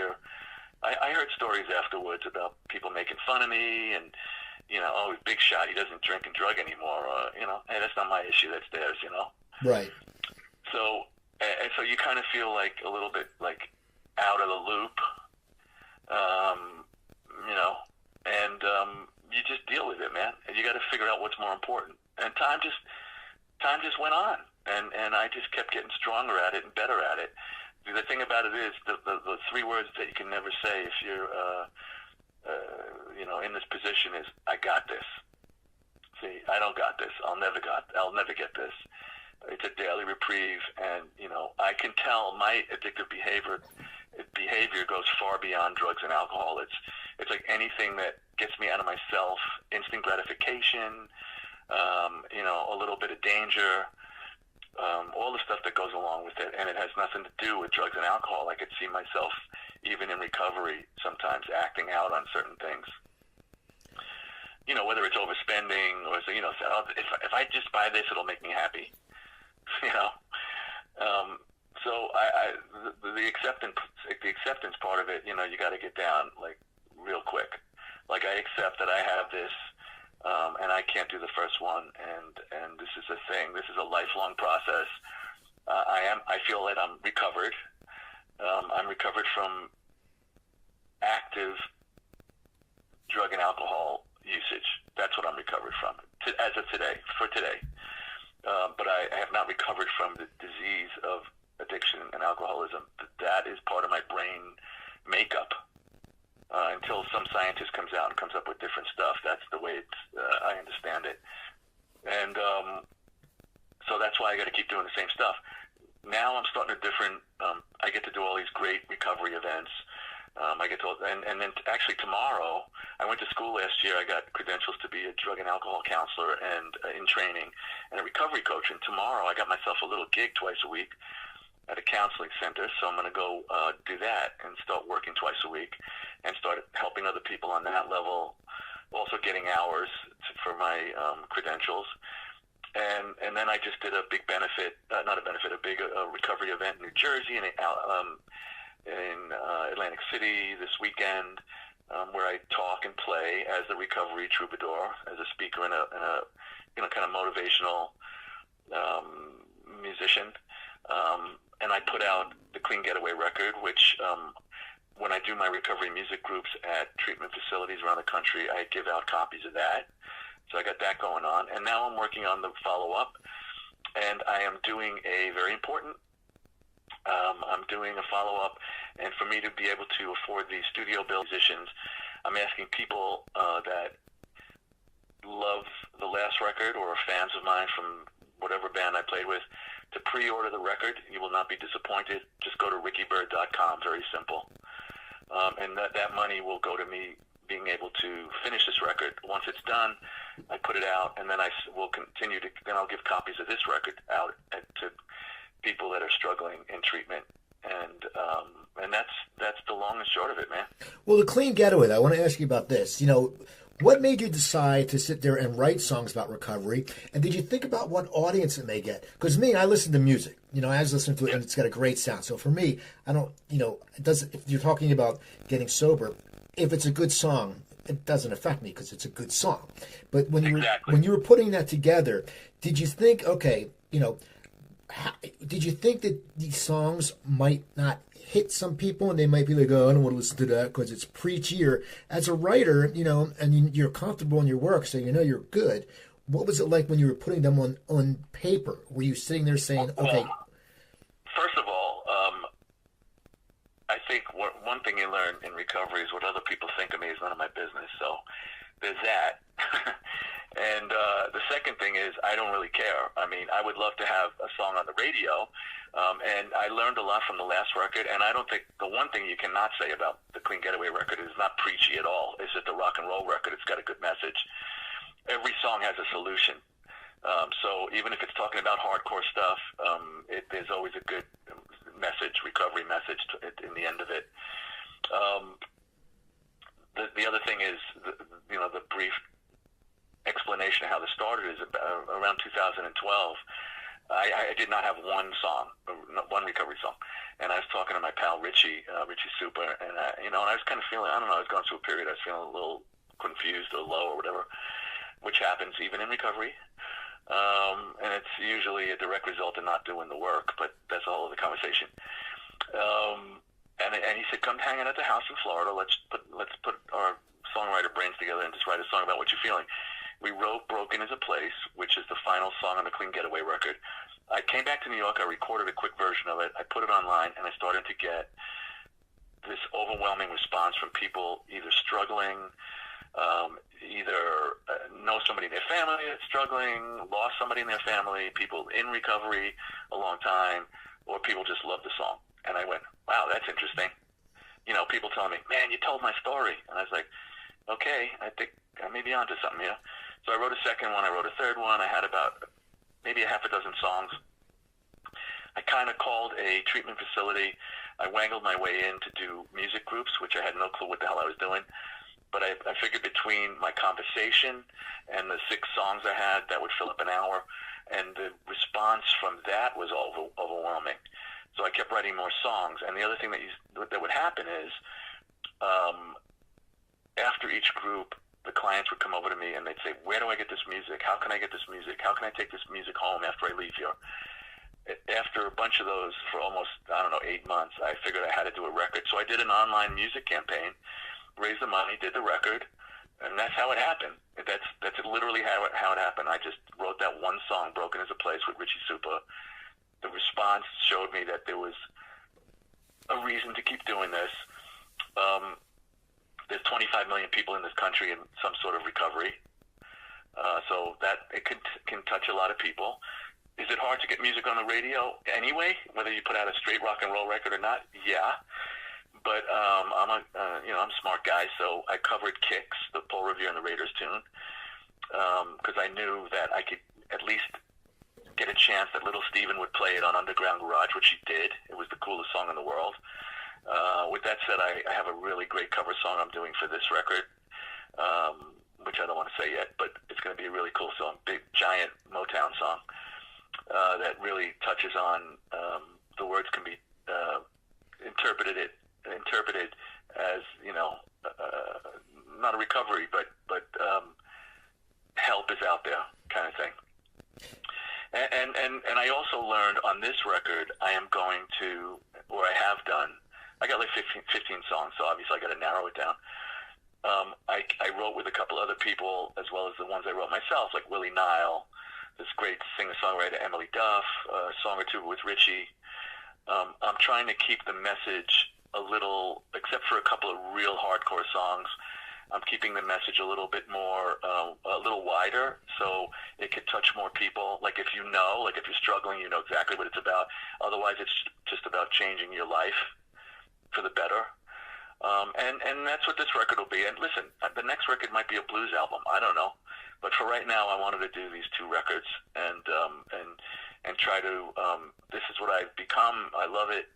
S3: I heard stories afterwards about people making fun of me, and you know, oh, big shot, he doesn't drink and drug anymore. You know, hey, that's not my issue. That's theirs. You know.
S2: Right.
S3: So you kind of feel like a little bit like out of the loop. You know, and you just deal with it, man. And you got to figure out what's more important. And time just went on, and I just kept getting stronger at it and better at it. The thing about it is the 3 words that you can never say if you're in this position is, I got this. See, I don't got this. I'll never get this. It's a daily reprieve, and you know, I can tell my addictive behavior goes far beyond drugs and alcohol. It's like anything that gets me out of myself, instant gratification, you know, a little bit of danger, all the stuff that goes along with it. And it has nothing to do with drugs and alcohol. I could see myself, even in recovery, sometimes acting out on certain things. You know, whether it's overspending or, you know, if I just buy this, it'll make me happy. You know? So the acceptance part of it, you know, you got to get down like real quick. Like, I accept that I have this, and I can't do the first one, and this is a thing. This is a lifelong process. I feel that I'm recovered. I'm recovered from active drug and alcohol usage. That's what I'm recovered from, as of today, for today. But I have not recovered from the disease of addiction and alcoholism. That is part of my brain makeup. Until some scientist comes out and comes up with different stuff, that's the way I understand it. And so that's why I got to keep doing the same stuff. Now I'm starting a different. I get to do all these great recovery events. I get to, and then actually tomorrow, I went to school last year. I got credentials to be a drug and alcohol counselor and in training and a recovery coach. And tomorrow, I got myself a little gig twice a week at a counseling center. So I'm going to go do that and start working twice a week and start helping other people on that level. Also getting hours for my credentials. And then I just did a big benefit, not a benefit, a big recovery event in New Jersey and in Atlantic City this weekend, where I talk and play as the recovery troubadour, as a speaker and a kind of motivational musician. And I put out the Clean Getaway record, which when I do my recovery music groups at treatment facilities around the country, I give out copies of that. So I got that going on. And now I'm working on the follow-up, and I am doing a very important, I'm doing a follow-up, and for me to be able to afford the studio bill musicians, I'm asking people that love the last record or are fans of mine from whatever band I played with to pre-order the record. You will not be disappointed. Just go to rickybyrd.com, very simple. And that money will go to me being able to finish this record. Once it's done, I put it out, and then I will continue to, then I'll give copies of this record out to people that are struggling in treatment. And that's the long and short of it, man.
S2: Well, the Clean Getaway, I want to ask you about this. What made you decide to sit there and write songs about recovery? And did you think about what audience it may get? Because me, I listen to music. I was listening to it, and it's got a great sound. So for me, I don't, it doesn't, if you're talking about getting sober, if it's a good song, it doesn't affect me because it's a good song. But when you were putting that together, did you think, okay, did you think that these songs might not hit some people and they might be like, oh, I don't want to listen to that because it's preachy? Or as a writer, and you're comfortable in your work, so you're good. What was it like when you were putting them on paper? Were you sitting there saying, okay?
S3: First of all, I think one thing you learn in recovery is what other people think of me is none of my business. So there's that. And the second thing is I don't really care. I mean, I would love to have a song on the radio, and I learned a lot from the last record, and I don't think the one thing you cannot say about the Clean Getaway record is not preachy at all. Is it the rock and roll record? It's got a good message. Every song has a solution. So even if it's talking about hardcore stuff, there's always a good message, recovery message in the end of it. The other thing is, the brief explanation of how this started is around 2012. I did not have one recovery song, and I was talking to my pal Richie Super, and and I was kind of feeling, I don't know, I was going through a period, I was feeling a little confused or low or whatever, which happens even in recovery. And it's usually a direct result of not doing the work, but that's a whole other conversation. And he said, come hang out at the house in Florida. Let's put our songwriter brains together and just write a song about what you're feeling. We wrote Broken is a Place, which is the final song on the Clean Getaway record. I came back to New York. I recorded a quick version of it. I put it online, and I started to get this overwhelming response from people either struggling, either know somebody in their family that's struggling, lost somebody in their family, people in recovery a long time, or people just love the song. And I went, wow, that's interesting. People telling me, man, you told my story. And I was like, okay, I think I may be onto something here. So I wrote a second one. I wrote a third one. I had about maybe a half a dozen songs. I kind of called a treatment facility. I wangled my way in to do music groups, which I had no clue what the hell I was doing. But I figured between my conversation and the 6 songs I had, that would fill up an hour. And the response from that was overwhelming. So I kept writing more songs. And the other thing that would happen is after each group, the clients would come over to me and they'd say, where do I get this music? How can I get this music? How can I take this music home after I leave here? After a bunch of those for almost, 8 months, I figured I had to do a record. So I did an online music campaign, raised the money, did the record, And that's how it happened. That's literally how it happened. I just wrote that one song, Broken as a Place, with Richie Supa. The response showed me that there was a reason to keep doing this. There's 25 million people in this country in some sort of recovery. So that it can touch a lot of people. Is it hard to get music on the radio anyway, whether you put out a straight rock and roll record or not? Yeah. But I'm a smart guy, so I covered Kicks, the Paul Revere and the Raiders tune, because I knew that I could at least get a chance that Little Steven would play it on Underground Garage, which he did. It was the coolest song in the world. With that said, I have a really great cover song I'm doing for this record, which I don't want to say yet, but it's going to be a really cool song, big, giant Motown song that really touches on the words can be interpreted as, not a recovery, but help is out there kind of thing. And I also learned on this record, I am going to, or I have done, I got like 15 songs, so obviously I got to narrow it down. I wrote with a couple other people, as well as the ones I wrote myself, like Willie Nile, this great singer-songwriter Emily Duff, a song or two with Richie. I'm trying to keep the message a little, except for a couple of real hardcore songs, I'm keeping the message a little bit more, a little wider, so it could touch more people. Like if you're struggling, you know exactly what it's about. Otherwise, it's just about changing your life for the better. And that's what this record will be. And listen, the next record might be a blues album. I don't know. But for right now, I wanted to do these two records and try to, this is what I've become. I love it.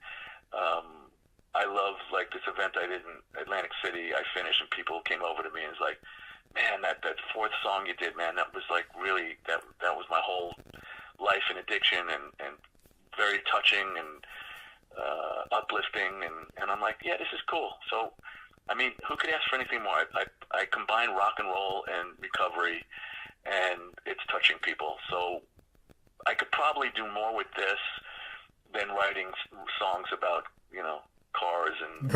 S3: I love, like, this event I did in Atlantic City. I finished and people came over to me and was like, man, that fourth song you did, man, that was like really, that was my whole life and addiction and very touching and uplifting. And I'm like, yeah, this is cool. So, I mean, who could ask for anything more? I combine rock and roll and recovery, and it's touching people. So I could probably do more with this than writing songs about, cars and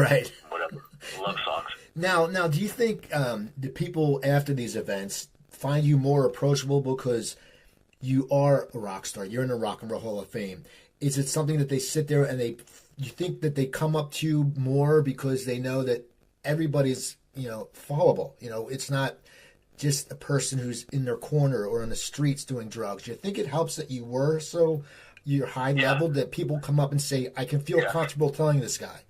S3: whatever, love songs.
S2: Now, do you think the people after these events find you more approachable because you are a rock star? You're in the Rock and Roll Hall of Fame. Is it something that they sit there and you think that they come up to you more because they know that everybody's, followable? It's not just a person who's in their corner or on the streets doing drugs. You think it helps that you're high level, that people come up and say, I can feel comfortable telling this guy?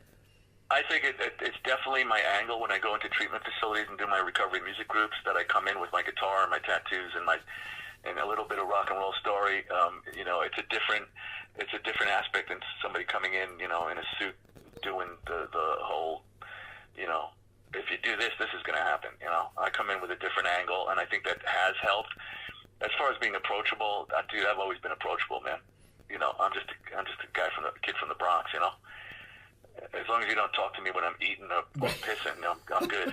S3: I think it's definitely my angle when I go into treatment facilities and do my recovery music groups, that I come in with my guitar and my tattoos and a little bit of rock and roll story. It's a different aspect than somebody coming in, in a suit doing the whole, if you do this is going to happen. I come in with a different angle, and I think that has helped. As far as being approachable, dude, I've always been approachable, man. I'm just a kid from the Bronx. As long as you don't talk to me when I'm eating or pissing, I'm good.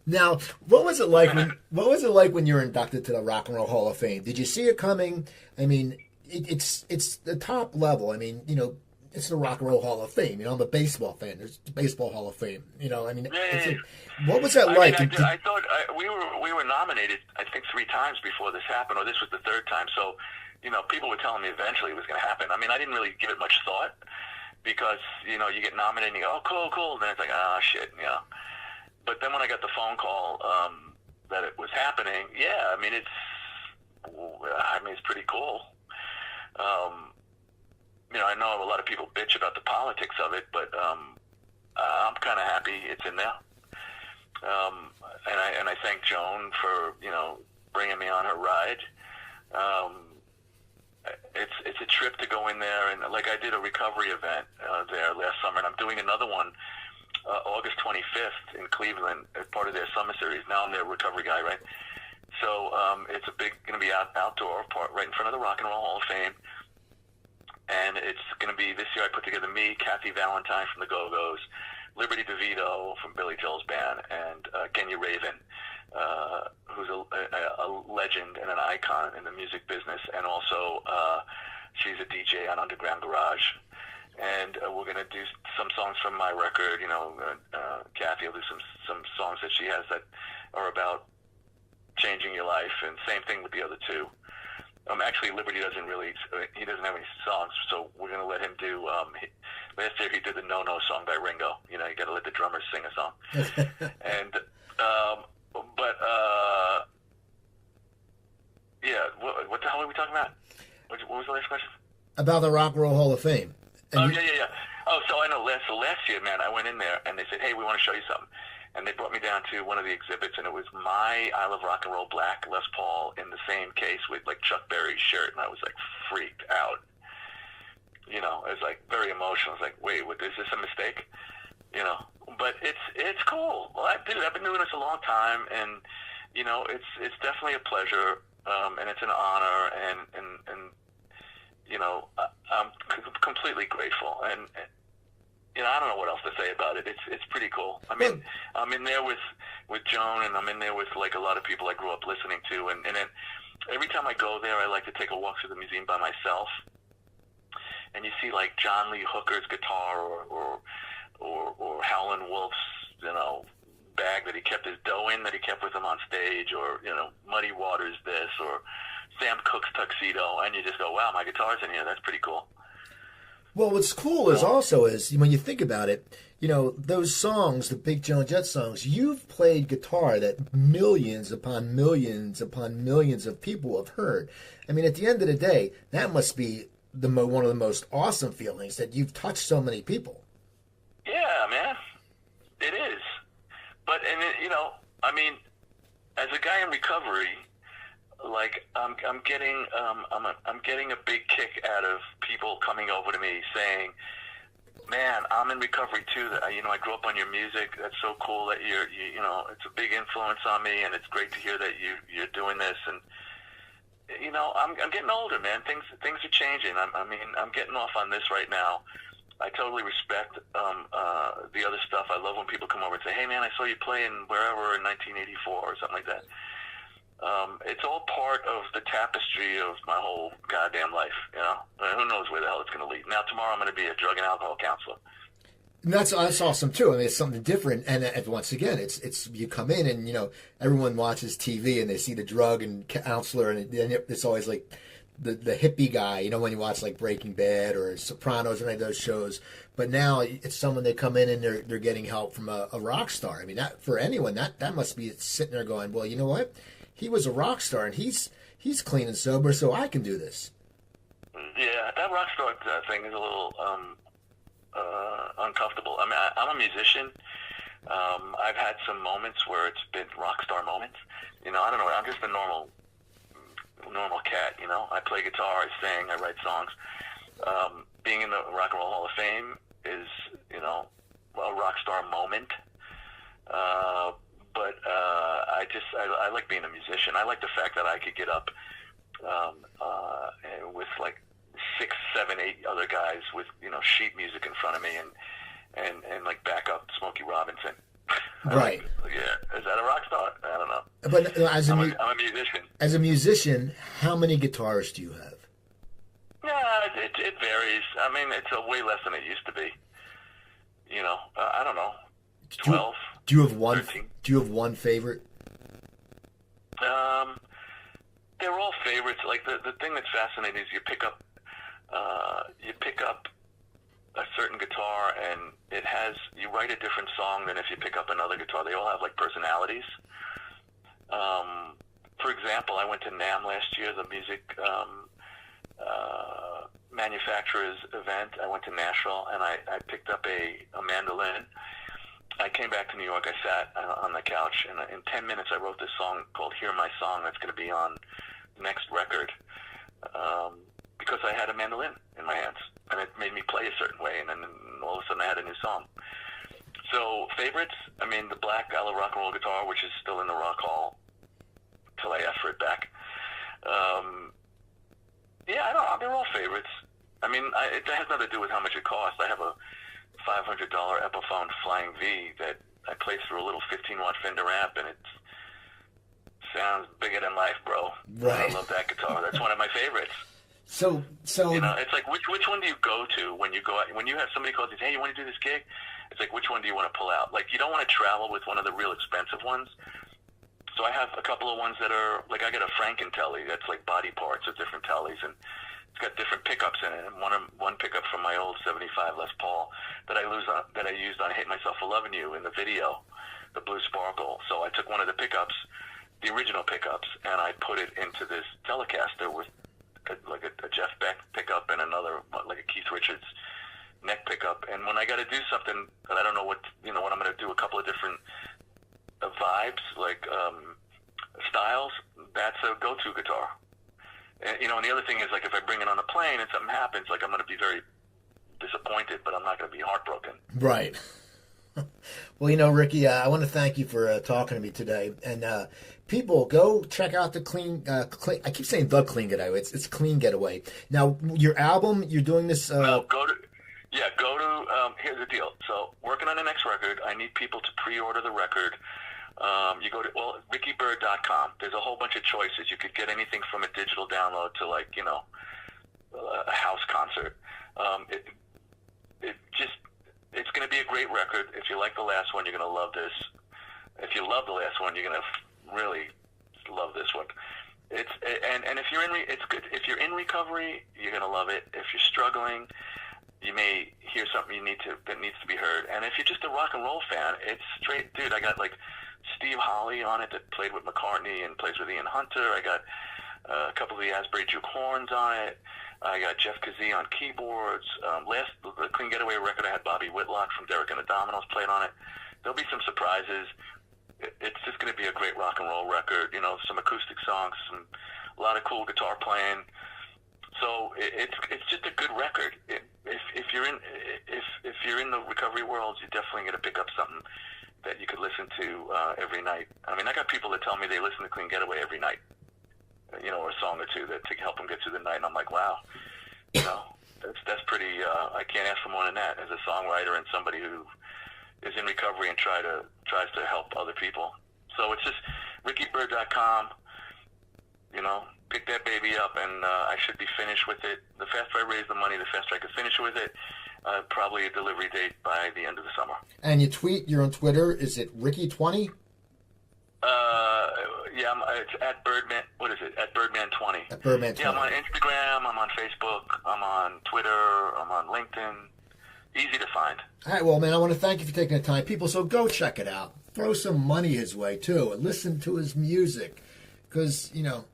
S2: Now, what was it like? When you were inducted to the Rock and Roll Hall of Fame? Did you see it coming? I mean, it's the top level. I mean, it's the Rock and Roll Hall of Fame. I'm a baseball fan. There's the Baseball Hall of Fame. What was that like?
S3: I thought we were nominated, I think, 3 times before this happened, or this was the 3rd time. So, people were telling me eventually it was going to happen. I mean, I didn't really give it much thought because, you get nominated and you go, oh, cool. And then it's like, oh, shit, But then when I got the phone call that it was happening, it's pretty cool. I know a lot of people bitch about the politics of it, but I'm kind of happy it's in there. And I thank Joan for, bringing me on her ride. It's a trip to go in there, and like I did a recovery event there last summer, and I'm doing another one August 25th in Cleveland as part of their summer series. Now I'm their recovery guy, right? So it's going to be outdoor part right in front of the Rock and Roll Hall of Fame. And it's going to be, this year I put together me, Kathy Valentine from the Go-Go's, Liberty DeVito from Billy Joel's band, and Kenya Raven, who's a legend and an icon in the music business. And also she's a DJ on Underground Garage. and we're going to do some songs from my record. Kathy will do some songs that she has that are about changing your life, and same thing with the other two. Actually, Liberty doesn't have any songs, so we're going to let him do, last year he did the No No song by Ringo. You got to let the drummers sing a song. And, yeah, what the hell are we talking about? What was the last question?
S2: About the Rock and Roll Hall of Fame.
S3: And yeah. Oh, so I know. So last year, man, I went in there, and they said, hey, we want to show you something. And they brought me down to one of the exhibits, and it was my I Love Rock and Roll black Les Paul in the same case with, like, Chuck Berry's shirt, and I was, like, freaked out. It was, like, very emotional. I was like, wait, is this a mistake? But it's cool. Well, I've been doing this a long time, and, it's definitely a pleasure, and it's an honor, and I'm completely grateful, and I don't know what else to say about it. It's pretty cool. I mean, I'm in there with Joan, and I'm in there with, like, a lot of people I grew up listening to, and then every time I go there, I like to take a walk through the museum by myself, and you see, like, John Lee Hooker's guitar, or Howlin' Wolf's, bag that he kept his dough in, that he kept with him on stage, or, Muddy Waters this, or Sam Cooke's tuxedo, and you just go, wow, my guitar's in here. That's pretty cool.
S2: Well, what's cool is when you think about it, those songs, the big Joan Jett songs, you've played guitar that millions upon millions upon millions of people have heard. I mean, at the end of the day, that must be one of the most awesome feelings, that you've touched so many people.
S3: Yeah, man, it is. But, I mean, as a guy in recovery, like, I'm getting a big kick out of people coming over to me saying, man, I'm in recovery too. That I grew up on your music. That's so cool that you're it's a big influence on me, and it's great to hear that you're doing this. And I'm getting older, man. Things are changing. I'm getting off on this right now. I totally respect the other stuff. I love when people come over and say, hey, man, I saw you playing wherever in 1984 or something like that. It's all part of the tapestry of my whole goddamn life, Who knows where the hell it's going to lead. Now, tomorrow I'm going to be a drug and alcohol counselor.
S2: And that's awesome, too. I mean, it's something different. And once again, it's you come in and, everyone watches TV and they see the drug and counselor, and it's always like the hippie guy, when you watch, like, Breaking Bad or Sopranos or any of those shows. But now it's someone, they come in and they're getting help from a rock star. I mean, that for anyone, that must be sitting there going, well, you know what? He was a rock star, and he's clean and sober, so I can do this.
S3: Yeah, that rock star thing is a little uncomfortable. I mean, I'm a musician. I've had some moments where it's been rock star moments. I don't know. I'm just a normal cat. I play guitar, I sing, I write songs. Being in the Rock and Roll Hall of Fame is, a rock star moment. But I like being a musician. I like the fact that I could get up with, like, 6, 7, 8 other guys with, sheet music in front of me and like, back up Smokey Robinson.
S2: Right.
S3: Yeah. Is that a rock star? I don't know.
S2: But
S3: I'm a musician.
S2: As a musician, how many guitarists do you have?
S3: Yeah, it varies. I mean, it's way less than it used to be. I don't know. 12.
S2: Do you have one?
S3: 13.
S2: Do you have one favorite?
S3: They're all favorites. Like, the thing that's fascinating is you pick up a certain guitar, and you write a different song than if you pick up another guitar. They all have, like, personalities. For example, I went to NAMM last year, the music manufacturers event. I went to Nashville, and I picked up a mandolin. I came back to New York. I sat on the couch, and in 10 minutes I wrote this song called Hear My Song that's going to be on the next record, because I had a mandolin in my hands, and it made me play a certain way, and then all of a sudden I had a new song. So, favorites, I mean, the black I Love Rock and Roll guitar, which is still in the Rock Hall till I ask for it back. Yeah, I don't know. They're all favorites. I mean, it has nothing to do with how much it costs. I have a $500 Epiphone Flying V that I play through a little 15-watt Fender amp, and it sounds bigger than life, bro.
S2: Right.
S3: I love that guitar. That's one of my favorites.
S2: So
S3: you know, it's like which one do you go to when you go out, when you have somebody calls you, hey, you want to do this gig? It's like, which one do you want to pull out? Like, you don't want to travel with one of the real expensive ones. So I have a couple of ones that are like, I got a Franken telly that's like body parts of different tellies, and it's got different pickups in it. And one pickup from my old '75 Les Paul that I used on "Hate Myself for Loving You" in the video, the Blue Sparkle. So I took one of the pickups, the original pickups, and I put it into this Telecaster with a Jeff Beck pickup and another, like a Keith Richards neck pickup. And when I got to do something that I don't know what I'm going to do, a couple of different vibes, like styles, that's a go-to guitar. And, you know, and the other thing is, like, if I bring it on a plane and something happens, like, I'm going to be very disappointed, but I'm not going to be heartbroken.
S2: Right. Well, you know, Ricky, I want to thank you for talking to me today. And people, go check out the Clean. I keep saying the Clean Getaway. It's Clean Getaway. Now, your album, you're doing this.
S3: Go to. Here's the deal. So, working on the next record, I need people to pre-order the record. You go to rickybyrd.com. There's a whole bunch of choices. You could get anything from a digital download to, like, you know, a house concert. It's going to be a great record. If you like the last one, you're going to love this. If you love the last one, you're going to really love this one. It's good. If you're in recovery, you're going to love it. If you're struggling, you may hear something that needs to be heard. And if you're just a rock and roll fan, it's straight, dude. I got like Steve Holley on it that played with McCartney and plays with Ian Hunter. I got a couple of the Asbury Juke horns on it. I got Jeff Kazee on keyboards. The Clean Getaway record, I had Bobby Whitlock from Derek and the Dominoes played on it. There'll be some surprises. It's just going to be a great rock and roll record. You know, some acoustic songs, a lot of cool guitar playing. So it's just a good record. If you're in the recovery world, you're definitely going to pick up something that you could listen to every night. I mean, I got people that tell me they listen to Clean Getaway every night, you know, or a song or two that to help them get through the night. And I'm like, wow, you know, that's pretty. I can't ask for more than that as a songwriter and somebody who is in recovery and tries to help other people. So it's just rickybyrd.com. You know, pick that baby up, and I should be finished with it. The faster I raise the money, the faster I can finish with it. Probably a delivery date by the end of the summer. And
S2: you're on Twitter. Is it Ricky20?
S3: Yeah, it's at Birdman. What is it? At Birdman20.
S2: At Birdman20.
S3: Yeah, I'm on Instagram. I'm on Facebook. I'm on Twitter. I'm on LinkedIn. Easy to find.
S2: All right, well, man, I want to thank you for taking the time. People, so go check it out. Throw some money his way, too, and listen to his music. Because, you know,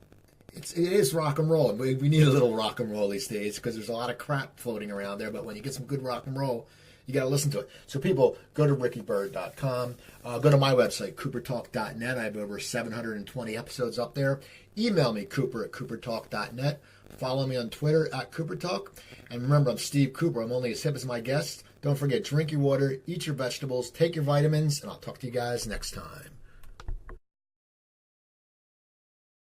S2: it is rock and roll. We need a little rock and roll these days because there's a lot of crap floating around there. But when you get some good rock and roll, you got to listen to it. So people, go to rickybyrd.com. Go to my website, coopertalk.net. I have over 720 episodes up there. Email me, cooper@coopertalk.net. Follow me on Twitter @CooperTalk. And remember, I'm Steve Cooper. I'm only as hip as my guests. Don't forget, drink your water, eat your vegetables, take your vitamins, and I'll talk to you guys next time.